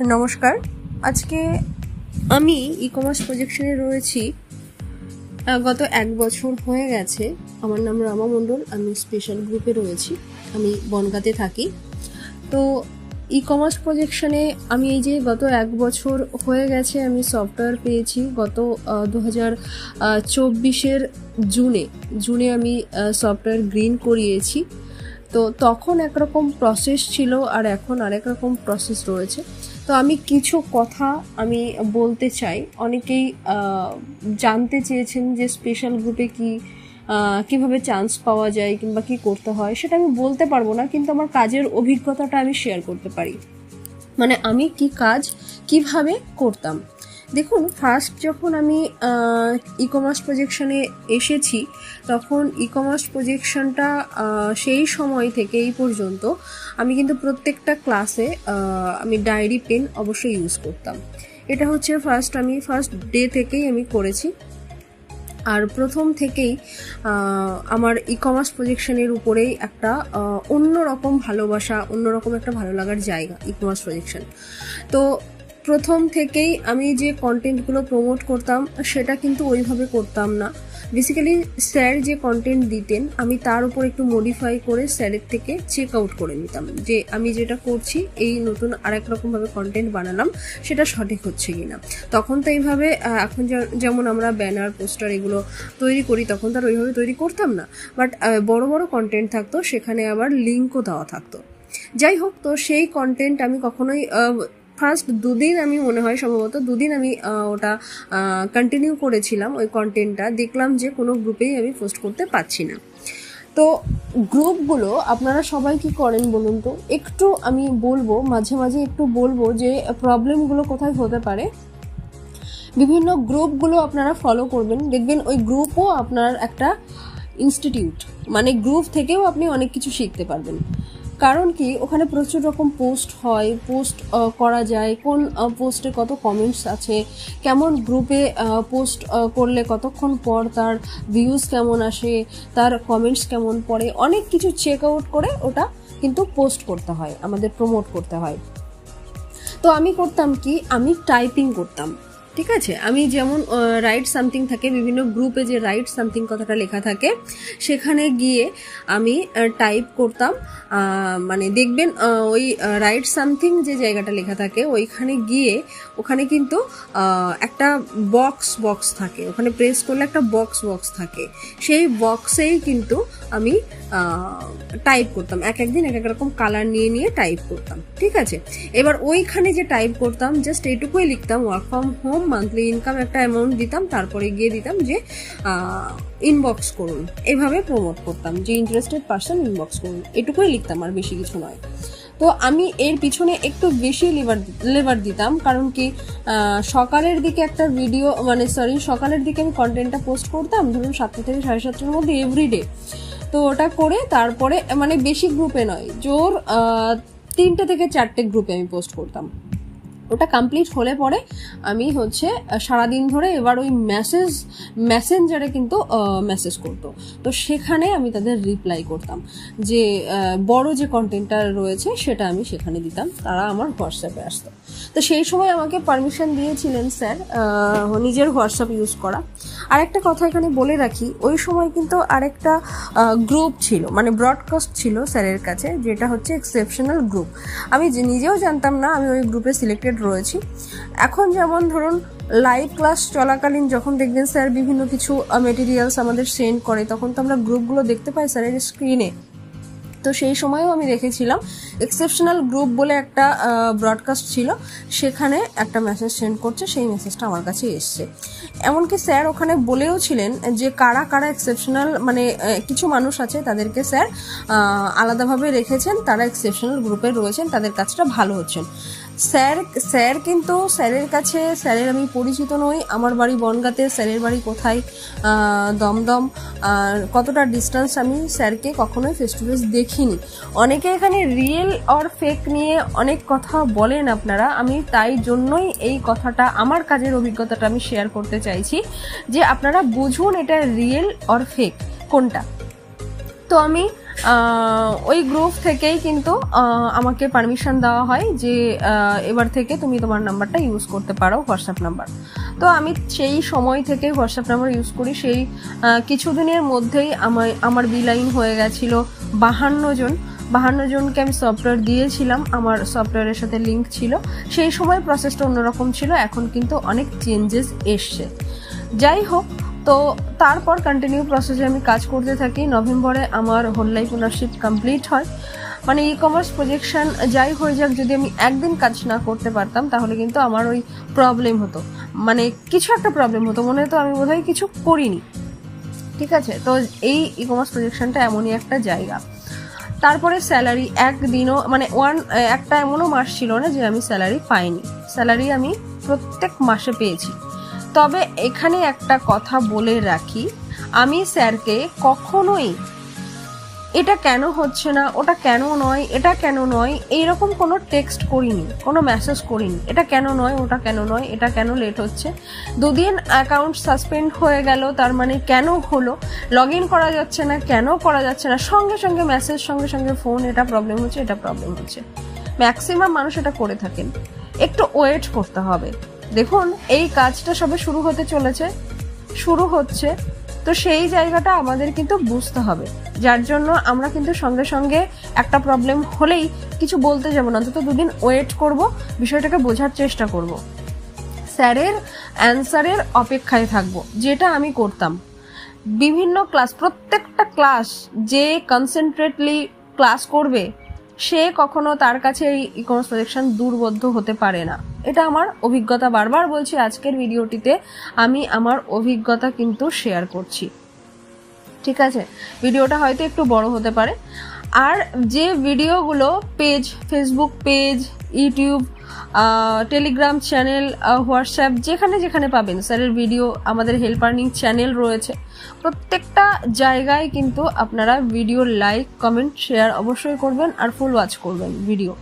নমস্কার। আজকে আমি ই কমার্স প্রজেকশনে রয়েছি গত 1 বছর হয়ে গেছে। আমার নাম রামা মণ্ডল, আমি স্পেশাল গ্রুপে রয়েছি, আমি বনগাঁতে থাকি। তো ই কমার্স প্রজেকশনে আমি এই যে গত 1 বছর হয়ে গেছে আমি সফটওয়্যার পেয়েছি গত 2024-এর জুনে আমি সফটওয়্যার গ্রিন করিয়েছি। তো তখন একরকম প্রসেস ছিল আর এখন আরেক রকম প্রসেস রয়েছে। তো আমি কিছু কথা আমি বলতে চাই। অনেকেই জানতে চেয়েছেন যে স্পেশাল গ্রুপে কিভাবে চান্স পাওয়া যায় কিংবা কি করতে হয়, সেটা আমি বলতে পারবো না, কিন্তু আমার কাজের অভিজ্ঞতাটা আমি শেয়ার করতে পারি। মানে আমি কি কাজ কিভাবে করতাম। দেখুন, ফার্স্ট যখন আমি ই কমার্স প্রজেকশনে এসেছি, তখন ই কমার্স প্রজেকশনটা সেই সময় থেকে এই পর্যন্ত আমি কিন্তু প্রত্যেকটা ক্লাসে আমি ডায়েরি পেন অবশ্যই ইউজ করতাম। এটা হচ্ছে ফার্স্ট ডে থেকেই আমি করেছি। আর প্রথম থেকেই আমার ই কমার্স প্রজেকশনের উপরেই একটা অন্যরকম ভালোবাসা, অন্যরকম একটা ভালো লাগার জায়গা ই কমার্স প্রজেকশন। তো প্রথম থেকেই আমি যে কন্টেন্টগুলো প্রমোট করতাম সেটা কিন্তু ওইভাবে করতাম না। বেসিক্যালি স্যার যে কন্টেন্ট দিতেন আমি তার উপর একটু মডিফাই করে স্যারের থেকে চেক আউট করে নিতাম যে আমি যেটা করছি এই নতুন আরেক রকমভাবে কন্টেন্ট বানালাম, সেটা সঠিক হচ্ছে কিনা। তখন তো এইভাবে এখন যেমন আমরা ব্যানার পোস্টার এগুলো তৈরি করি, তখন তো আর ওইভাবে তৈরি করতাম না। বাট বড় বড় কন্টেন্ট থাকতো, সেখানে আবার লিঙ্কও দেওয়া থাকতো। যাই হোক, তো সেই কন্টেন্ট আমি কখনোই ফার্স্ট 2 দিন আমি মনে হয় সম্ভবত 2 দিন আমি ওটা কন্টিনিউ করেছিলাম। ওই কন্টেন্টটা দেখলাম যে কোনো গ্রুপেই আমি পোস্ট করতে পারছি না। তো গ্রুপগুলো আপনারা সবাই কি করেন বলুন তো, একটু আমি বলবো মাঝে মাঝে একটু বলবো যে প্রবলেমগুলো কোথায় হতে পারে। বিভিন্ন গ্রুপগুলো আপনারা ফলো করবেন, দেখবেন ওই গ্রুপও আপনার একটা ইনস্টিটিউট, মানে গ্রুপ থেকেও আপনি অনেক কিছু শিখতে পারবেন। কারণ কি, ওখানে প্রচুর রকম পোস্ট হয়, পোস্ট করা যায়, কোন পোস্টে কত কমেন্টস আছে, কেমন গ্রুপে পোস্ট করলে কতক্ষণ পর তার ভিউজ কেমন আসে, তার কমেন্টস কেমন পড়ে, অনেক কিছু চেক আউট করে ওটা কিন্তু পোস্ট করতে হয়, আমাদের প্রমোট করতে হয়। তো আমি করতাম কি, আমি টাইপিং করতাম। ঠিক আছে, আমি যেমন রাইট সামথিং থাকে, বিভিন্ন গ্রুপে যে রাইট সামথিং কথাটা লেখা থাকে, সেখানে গিয়ে আমি টাইপ করতাম। মানে দেখবেন ওই রাইট সামথিং যে জায়গাটা লেখা থাকে ওইখানে গিয়ে ওখানে কিন্তু একটা বক্স থাকে, ওখানে প্রেস করলে একটা বক্স থাকে, সেই বক্সেই কিন্তু আমি টাইপ করতাম। একদিন এক রকম কালার নিয়ে টাইপ করতাম। ঠিক আছে, এবার ওইখানে যে টাইপ করতাম জাস্ট এইটুকুই লিখতাম, work from home, monthly income, একটা অ্যামাউন্ট দিতাম, তারপরে গিয়ে দিতাম যে ইনবক্স করুন। এভাবে প্রমোট করতাম যে ইন্টারেস্টেড পার্সন ইনবক্স করুন, এটুকুই লিখতাম, আর বেশি কিছু নয়। তো আমি এর পিছনে একটু বেশি লেবার দিতাম, কারণ কি সকালের দিকে একটা ভিডিও সকালের দিকে আমি কন্টেন্টটা পোস্ট করতাম, ধরুন 7টা থেকে 7:30-টার মধ্যে এভরিডে। তো ওটা করে তারপরে মানে বেশি গ্রুপে নয়, জোর 3টে থেকে 4টে গ্রুপে আমি পোস্ট করতাম। ওটা কমপ্লিট হলে পরে আমি সারাদিন ধরে এবার ওই মেসেঞ্জারে কিন্তু মেসেজ করতো, তো সেখানে আমি তাদের রিপ্লাই করতাম, যে বড় যে কন্টেন্টটা রয়েছে সেটা আমি সেখানে দিতাম, তারা আমার হোয়াটসঅ্যাপে আসতো। তো সেই সময় আমাকে পারমিশন দিয়েছিলেন স্যার নিজের হোয়াটসঅ্যাপ ইউজ করা। আরেকটা কথা এখানে বলে রাখি, ওই সময় কিন্তু আরেকটা গ্রুপ ছিল, মানে ব্রডকাস্ট ছিল স্যারের কাছে, যেটা হচ্ছে এক্সেপশনাল গ্রুপ। আমি নিজেও জানতাম না আমি ওই গ্রুপে সিলেক্টেড রয়েছি। এখন যেমন ধরুন লাইভ ক্লাস চলাকালীন যখন দেখবেন স্যার বিভিন্ন কিছু মেটেরিয়ালস আমাদের সেন্ড করে, তখন তো আমরা গ্রুপগুলো দেখতে পাই স্যারের স্ক্রিনে। তো সেই সময়ও আমি দেখেছিলাম এক্সেপশনাল গ্রুপ বলে একটা ব্রডকাস্ট ছিল, সেখানে একটা মেসেজ সেন্ড করছে, সেই মেসেজটা আমার কাছে এসছে। এমনকি স্যার ওখানে বলেও ছিলেন যে কারা কারা এক্সেপশনাল, মানে কিছু মানুষ আছে তাদেরকে স্যার আলাদাভাবে রেখেছেন, তারা এক্সেপশনাল গ্রুপে রয়েছেন, তাদের কাজটা ভালো হচ্ছেন। স্যার কিন্তু স্যারের আমি পরিচিত নই, আমার বাড়ি বনগাঁতে, স্যারের বাড়ি কোথায় দমদম, আর কতটা ডিস্টেন্স আমি স্যারকে কখনোই ফেস টু ফেস দেখিনি। অনেকে এখানে রিয়েল অর ফেক নিয়ে অনেক কথা বলেন আপনারা, আমি তাই জন্যই এই কথাটা, আমার কাজের অভিজ্ঞতাটা আমি শেয়ার করতে চাইছি, যে আপনারা বুঝুন এটা রিয়েল অর ফেক কোনটা। তো আমি ওই গ্রুপ থেকেই কিন্তু আমাকে পারমিশন দেওয়া হয় যে এবার থেকে তুমি তোমার নাম্বারটা ইউজ করতে পারো, হোয়াটসঅ্যাপ নাম্বার। তো আমি সেই সময় থেকে হোয়াটসঅ্যাপ নাম্বার ইউজ করি। সেই কিছুদিনের মধ্যেই আমার বিলাইন হয়ে গেছিলো 52 জনকে আমি সফটওয়্যার দিয়েছিলাম, আমার সফটওয়্যারের সাথে লিঙ্ক ছিল। সেই সময় প্রসেসটা অন্যরকম ছিল, এখন কিন্তু অনেক চেঞ্জেস এসছে। যাই হোক, তো তারপর কন্টিনিউ প্রসেসে আমি কাজ করতে থাকি। নভেম্বরে আমার হোল লাইফ ওনারশিপ কমপ্লিট হয়। মানে ই কমার্স প্রজেকশন যাই হয়ে যাক, যদি আমি একদিন কাজ না করতে পারতাম তাহলে কিন্তু আমার ওই প্রবলেম হতো, মানে কিছু একটা প্রবলেম হতো, মনে হতো আমি বোধহয় কিছু করিনি। ঠিক আছে, তো এই ই কমার্স প্রজেকশনটা এমনই একটা জায়গা। তারপরে স্যালারি একদিনও, মানে একটা এমনও মাস ছিল না যে আমি স্যালারি পাইনি। স্যালারি আমি প্রত্যেক মাসে পেয়েছি। তবে এখানে একটা কথা বলে রাখি, আমি স্যারকে কখনোই এটা কেন হচ্ছে না, ওটা কেন নয়, এটা কেন নয়, এইরকম কোনো টেক্সট করিনি, কোনো মেসেজ করিনি। এটা কেন নয়, ওটা কেন নয়, এটা কেন লেট হচ্ছে। 2 দিন অ্যাকাউন্ট সাসপেন্ড হয়ে গেল, তার মানে কেন হলো, লগ ইন করা যাচ্ছে না, কেন করা যাচ্ছে না, সঙ্গে সঙ্গে মেসেজ, সঙ্গে সঙ্গে ফোন, এটা প্রবলেম হচ্ছে, এটা প্রবলেম হচ্ছে। ম্যাক্সিমাম মানুষ এটা করে থাকেন। একটু ওয়েট করতে হবে। দেখুন, এই কাজটা সবে শুরু হচ্ছে, তো সেই জায়গাটা আমাদের কিন্তু বুঝতে হবে। যার জন্য আমরা কিন্তু সঙ্গে সঙ্গে একটা প্রবলেম হলেই কিছু বলতে যাব না, অন্তত 2 দিন ওয়েট করব, বিষয়টাকে বোঝার চেষ্টা করব, স্যারের অ্যান্সারের অপেক্ষায় থাকবো, যেটা আমি করতাম। বিভিন্ন ক্লাস, প্রত্যেকটা ক্লাস যে কনসেন্ট্রেটলি ক্লাস করবে সে কখনো তার কাছে এই ই কমার্স প্রজেকশন দুর্বোধ্য হতে পারে না। এটা আমার অভিজ্ঞতা, বারবার বলছি, আজকের ভিডিওটিতে আমি আমার অভিজ্ঞতা কিন্তু শেয়ার করছি। ঠিক আছে, ভিডিওটা হয়তো একটু বড় হতে পারে। আর যে ভিডিওগুলো Facebook page, YouTube, Telegram channel, WhatsApp, যেখানে যেখানে পাবেন স্যারের ভিডিও, আমাদের হেল্প আর্নিং চ্যানেল রয়েছে, প্রত্যেকটা জায়গায় কিন্তু আপনারা ভিডিও লাইক, কমেন্ট, শেয়ার অবশ্যই করবেন আর ফুল ওয়াচ করবেন ভিডিও।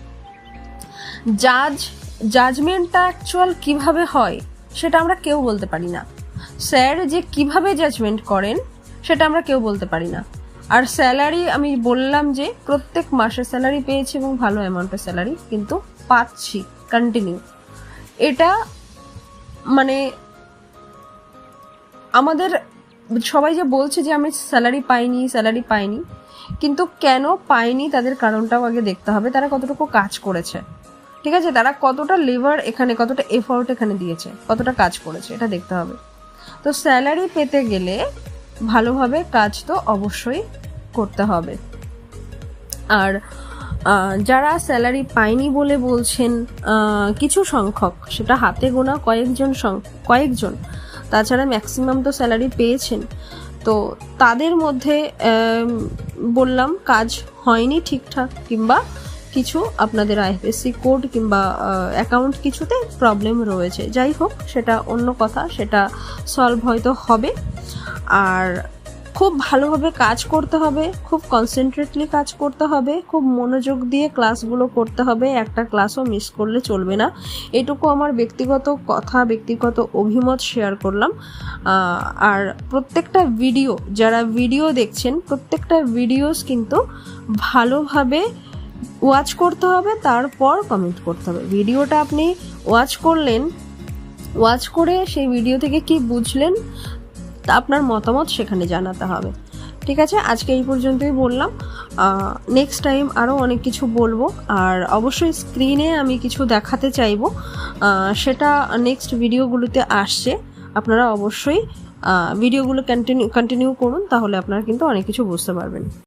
জাজমেন্টটা অ্যাকচুয়াল কিভাবে হয় সেটা আমরা কেউ বলতে পারি না। স্যার যে কিভাবে জাজমেন্ট করেন সেটা আমরা কেউ বলতে পারি না। আর স্যালারি, আমি বললাম যে প্রত্যেক মাসে স্যালারি পেয়েছি এবং ভালো অ্যামাউন্টের স্যালারি কিন্তু পাচ্ছি কন্টিনিউ। এটা মানে আমাদের সবাই যে বলছে যে আমি স্যালারি পাইনি, কিন্তু কেন পাইনি তাদের কারণটাও আগে দেখতে হবে। তারা কতটুকু কাজ করেছে, ঠিক আছে, তারা কতটা লেবার এখানে, কতটা এফোর্ট এখানে দিয়েছে, কতটা কাজ করেছে, এটা দেখতে হবে। তো স্যালারি পেতে গেলে ভালোভাবে কাজ তো অবশ্যই করতে হবে। আর যারা স্যালারি পায়নি বলে বলছেন কিছু সংখ্যক, সেটা হাতে গোনা কয়েকজন, তাছাড়া ম্যাক্সিমাম তো স্যালারি পেয়েছেন। তো তাদের মধ্যে বললাম কাজ হয়নি ঠিকঠাক, কিংবা কিছু আপনাদের আইএফএসসি কোড কিংবা অ্যাকাউন্ট কিছুতে প্রবলেম রয়েছে। যাই হোক, সেটা অন্য কথা, সেটা সলভ হয়তো হবে। আর খুব ভালোভাবে কাজ করতে হবে, খুব কনসেন্ট্রেটলি কাজ করতে হবে, খুব মনোযোগ দিয়ে ক্লাসগুলো করতে হবে, একটা ক্লাসও মিস করলে চলবে না। এটুকু আমার ব্যক্তিগত কথা, ব্যক্তিগত অভিমত শেয়ার করলাম। আর প্রত্যেকটা ভিডিও, যারা ভিডিও দেখছেন, প্রত্যেকটা ভিডিওস কিন্তু ভালোভাবে ওয়াচ করতে হবে, তারপর কমেন্ট করতে হবে। ভিডিওটা আপনি ওয়াচ করে সেই ভিডিও থেকে কি বুঝলেন তা আপনার মতামত সেখানে জানাতে হবে। ঠিক আছে, আজকে এই পর্যন্তই বললাম। নেক্সট টাইম আরও অনেক কিছু বলবো, আর অবশ্যই স্ক্রিনে আমি কিছু দেখাতে চাইবো, সেটা নেক্সট ভিডিওগুলোতে আসছে। আপনারা অবশ্যই ভিডিওগুলো কন্টিনিউ করুন, তাহলে আপনারা কিন্তু অনেক কিছু বুঝতে পারবেন।